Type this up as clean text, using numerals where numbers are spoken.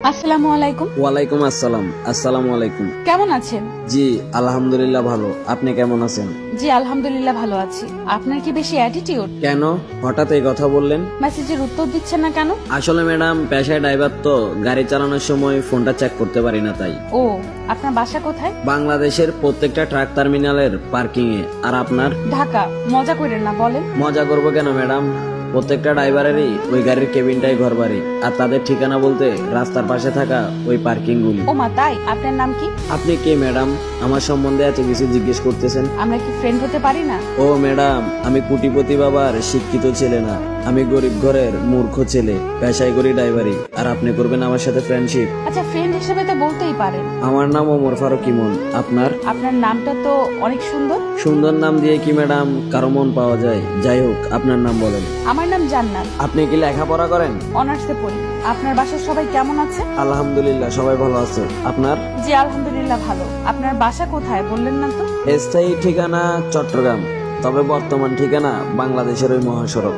আসসালামু আলাইকুম। ওয়ালাইকুম আসসালাম। আসসালামু আলাইকুম। কেমন আছেন? জি আলহামদুলিল্লাহ ভালো। আপনি কেমন আছেন? জি আলহামদুলিল্লাহ ভালো আছি। আপনার কি বেশি অ্যাটিটিউড? কেন হঠাৎ এই কথা বললেন? মেসেজের উত্তর দিচ্ছেন না কেন? আসলে ম্যাডাম পেশায় ড্রাইভার তো গাড়ি চালানোর সময় ফোনটা চেক করতে পারি না তাই। ও, আপনার বাসা কোথায়? বাংলাদেশের প্রত্যেকটা ট্রাক টার্মিনালের পার্কিং এ। আর আপনার? ঢাকা। মজা করেন না, বলেন। মজা করবো কেন ম্যাডাম, প্রত্যেকটা ড্রাইভারেরই ওই গাড়ির কেবিনটাই ঘর বাড়ি, আর তাদের ঠিকানা বলতে রাস্তার পাশে থাকা ওই পার্কিং গুলি। ও মা, তাই? আপনার নাম কি? আপনি কে ম্যাডাম, আমার সম্বন্ধে এত কিছু জিজ্ঞেস করতেছেন? আমরা কি ফ্রেন্ড হতে পারি না? ও ম্যাডাম, আমি কোটিপতি বাবার শিক্ষিত ছেলে না, আমি গরিব ঘরের মূর্খ ছেলে, পেশায় করি ড্রাইভারি, আর আপনি করবেন আমার সাথে ফ্রেন্ডশিপ? আচ্ছা, ফ্রেন্ড হিসেবে তো বলতেই পারেন। আমার নাম ওমর ফারুক ইমন। আপনার? আপনার নামটা তো অনেক সুন্দর। সুন্দর নাম দিয়ে কি ম্যাডাম কারো মন পাওয়া যায়? যাই হোক, আপনার নাম বলেন। আমার নাম জান্নাত। আপনি কি লেখাপড়া করেন? অনার্সে পড়ি। আপনার বাসার সবাই কেমন আছে? আলহামদুলিল্লাহ সবাই ভালো আছে। আপনার? জি আলহামদুলিল্লাহ ভালো। আপনার বাসা কোথায় বললেন না তো? স্থায়ী ঠিকানা চট্টগ্রাম, তবে বর্তমান ঠিকানা বাংলাদেশের ওই মহাসড়ক।